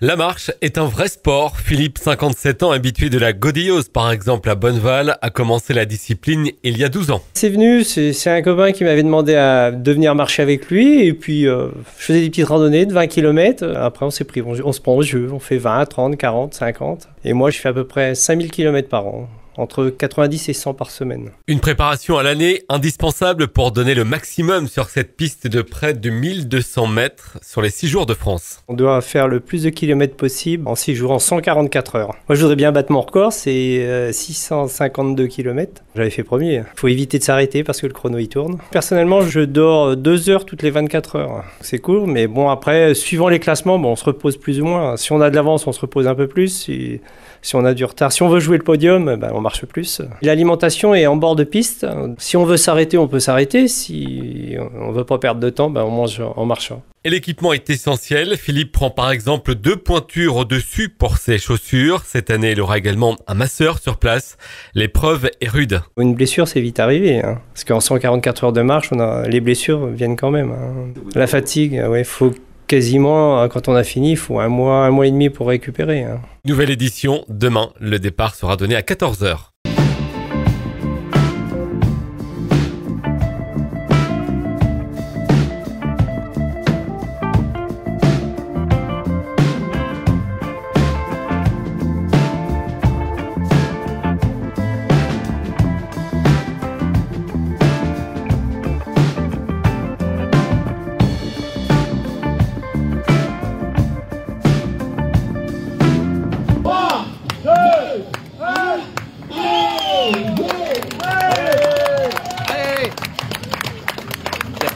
La marche est un vrai sport. Philippe, 57 ans, habitué de la Godilloz par exemple à Bonneval, a commencé la discipline il y a 12 ans. C'est venu, c'est un copain qui m'avait demandé de venir marcher avec lui et puis je faisais des petites randonnées de 20 km. Après on s'est pris, on se prend au jeu, on fait 20, 30, 40, 50. Et moi je fais à peu près 5000 km par an. Entre 90 et 100 par semaine. Une préparation à l'année indispensable pour donner le maximum sur cette piste de près de 1200 mètres sur les 6 jours de France. On doit faire le plus de kilomètres possible en 6 jours, en 144 heures. Moi je voudrais bien battre mon record, c'est 652 km. J'avais fait premier. Il faut éviter de s'arrêter parce que le chrono il tourne. Personnellement je dors 2 heures toutes les 24 heures. C'est court, mais bon après, suivant les classements, on se repose plus ou moins. Si on a de l'avance, on se repose un peu plus. Si on a du retard, si on veut jouer le podium, on marche plus. L'alimentation est en bord de piste. Si on veut s'arrêter, on peut s'arrêter. Si on veut pas perdre de temps, on mange en marchant. Et l'équipement est essentiel. Philippe prend par exemple 2 pointures au-dessus pour ses chaussures. Cette année, il aura également un masseur sur place. L'épreuve est rude. Une blessure, c'est vite arrivé. Parce qu'en 144 heures de marche, les blessures viennent quand même. La fatigue, faut quasiment, quand on a fini, il faut un mois et demi pour récupérer. Nouvelle édition, demain, le départ sera donné à 14h.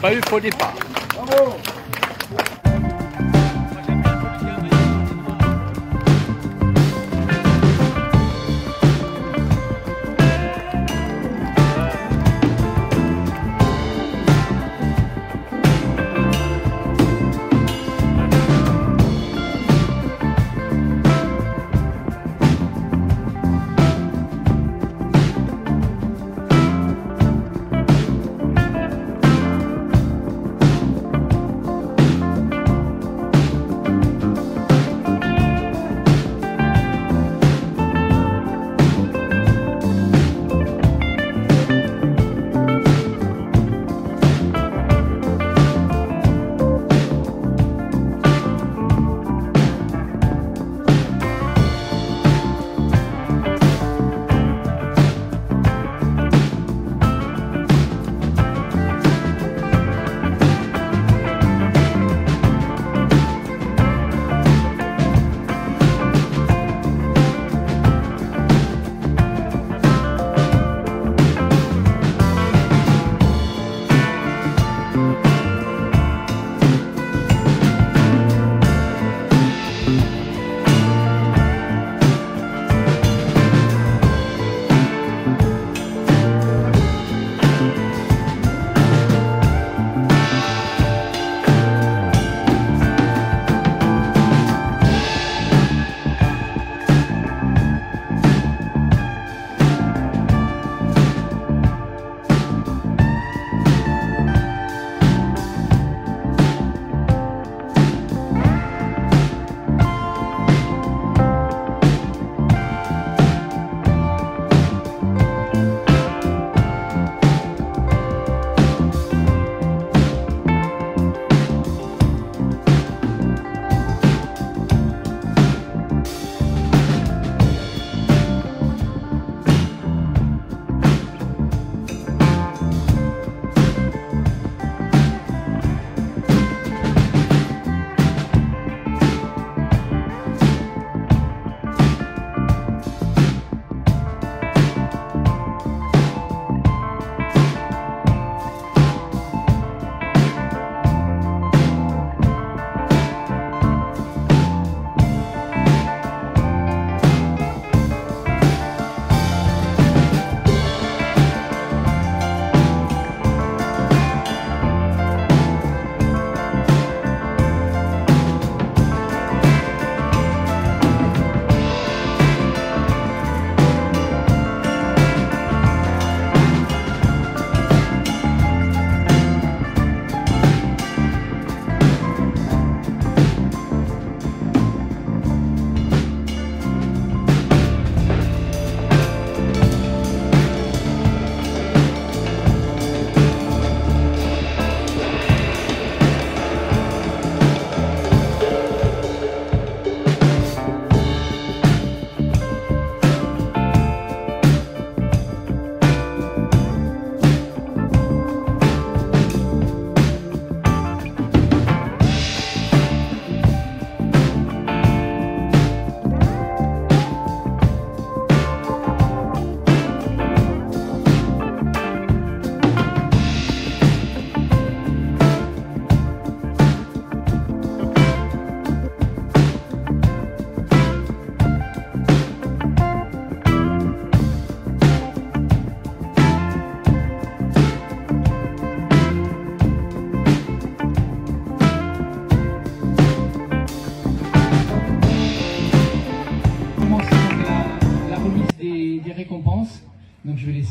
Pas eu faux départ. Bravo.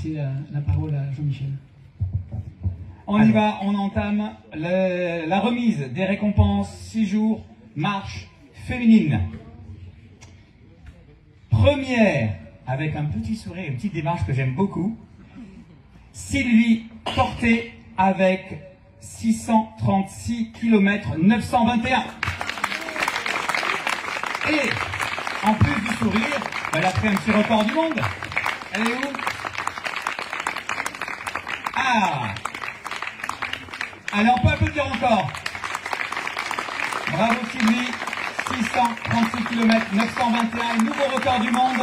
passer la parole à Jean-Michel. On y va, on entame la remise des récompenses 6 jours marche féminine. Première, avec un petit sourire, une petite démarche que j'aime beaucoup, Sylvie Porté avec 636 km 921. Et en plus du sourire, elle a fait un petit record du monde. Elle est où? Ah! Allez, on peut applaudir encore. Bravo Sylvie, 636 km 921, nouveau record du monde.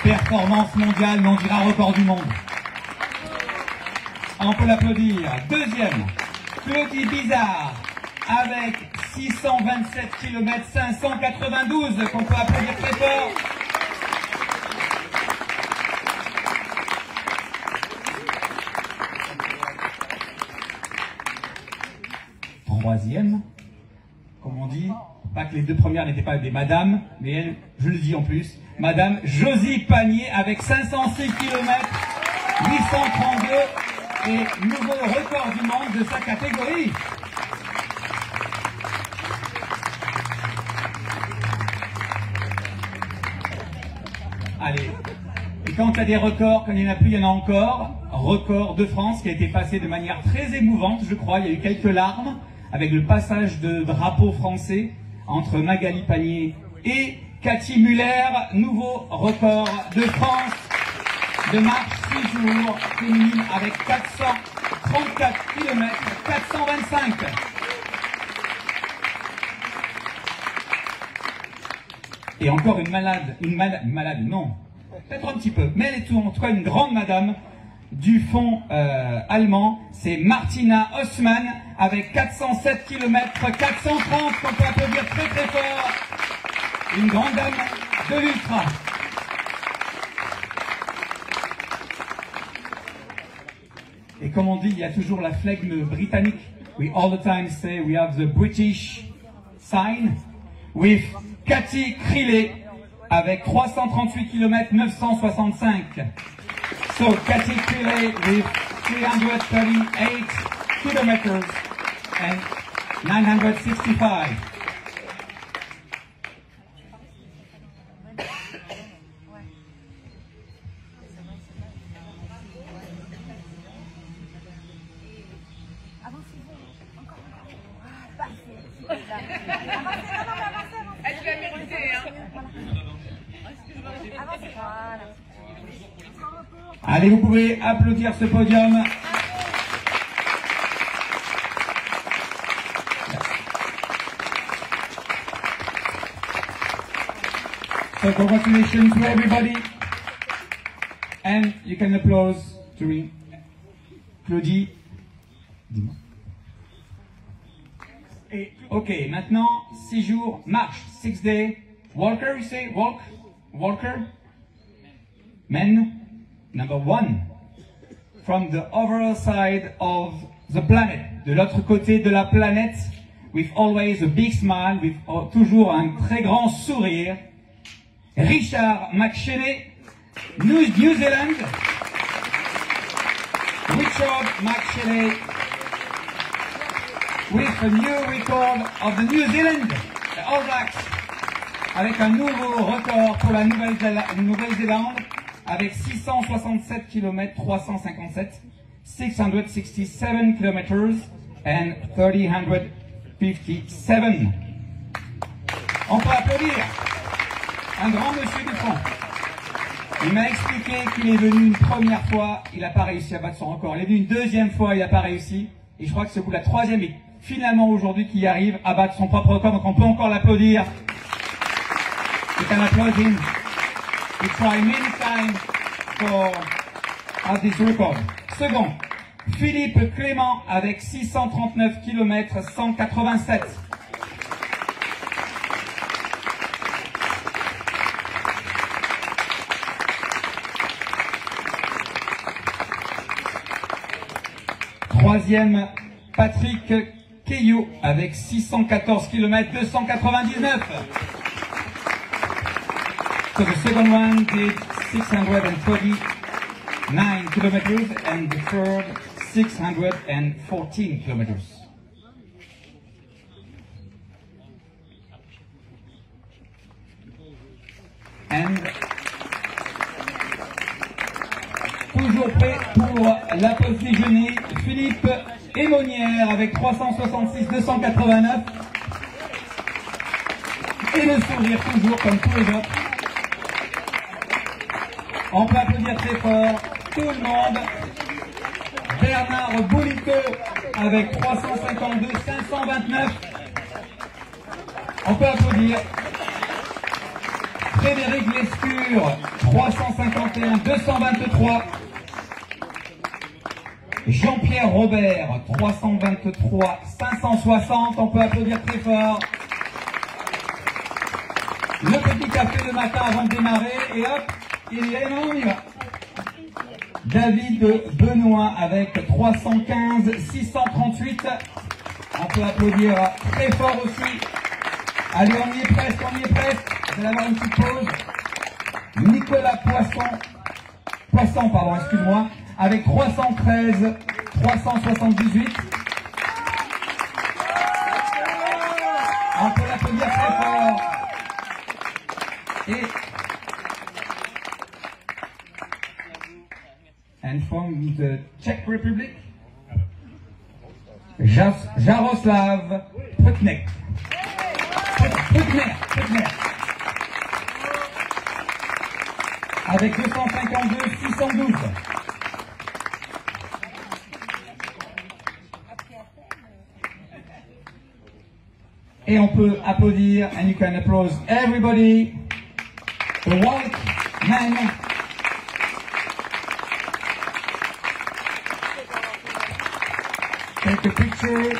Performance mondiale, mais on dira record du monde. On peut l'applaudir. Deuxième, Claudie Bizarre, avec 627 km 592, qu'on peut applaudir très fort. Troisième, comme on dit, pas que les deux premières n'étaient pas des madames, mais elle, je le dis en plus, Madame Josie Panier avec 506 km 832 et nouveau record du monde de sa catégorie. Allez, et quand il y a des records, quand il n'y en a plus, il y en a encore. Record de France qui a été passé de manière très émouvante, je crois, il y a eu quelques larmes, avec le passage de drapeau français entre Magali Panier et Cathy Muller, nouveau record de France de marche 6 jours féminine avec 434 km 425. Et encore une malade, non, peut-être un petit peu, mais elle est en tout cas une grande madame du fond allemand, c'est Martina Haussmann avec 407 km 430 qu'on peut applaudir très très fort. Une grande dame de l'ultra. Et comme on dit, il y a toujours la flegme britannique. We all the time say we have the British sign with Cathy Crillet avec 338 km 965. So Cathy Crillet with 338 kilometers and 965. Elle l'a mérité, hein. Allez, vous pouvez applaudir ce podium. So congratulations to everybody. And you can applaud to Claudie. Dis-moi. Et, ok, maintenant, 6 jours, marche, 6 days, walker, you say, walker, men, number 1, from the other side of the planet, de l'autre côté de la planète, with always a big smile, with toujours un très grand sourire, Richard McShelley, New Zealand, Richard McShelley, with a new record of the New Zealand All Blacks, avec un nouveau record pour la Nouvelle-Zélande, avec 667 km 357, 667 km and 357. On peut applaudir un grand monsieur du fond. Il m'a expliqué qu'il est venu une première fois, il n'a pas réussi à battre son record. Il est venu une deuxième fois, il n'a pas réussi. Et je crois que c'est pour la troisième et finalement aujourd'hui qu'il arrive à battre son propre record. Donc on peut encore l'applaudir. C'est un applaudissement. He tried many times for this record. Second, Philippe Clément avec 639 km 187. Troisième, Patrick Keyo avec 614 km 299. So the second one did 649 kilometers and the third 614 kilometers. And toujours prêt pour la pause déjeuner, Philippe Aymonière avec 366,289. Et le sourire toujours comme tous les autres. On peut applaudir très fort tout le monde. Bernard Boulico avec 352,529. On peut applaudir. Frédéric Lescure, 351,223. Jean-Pierre Robert, 323,560. On peut applaudir très fort. Le petit café le matin avant de démarrer. Et hop, il est non, on y va. David Benoît avec 315,638. On peut applaudir très fort aussi. Allez, on y est presque, on y est presque. Vous allez avoir une petite pause. Nicolas Poisson, pardon, excuse-moi, avec 313,378. On peut l'applaudir très fort. Et and from the Czech Republic, Jaroslav Prutner. Avec 252,612. Et on peut applaudir, and you can applaud everybody, the white man. Take a picture.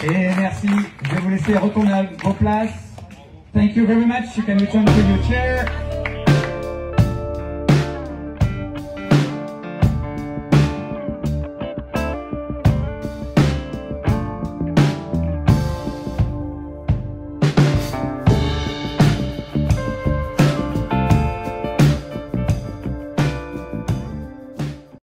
Et merci, je vais vous laisser retourner à vos places. Thank you very much. You can return to your chair.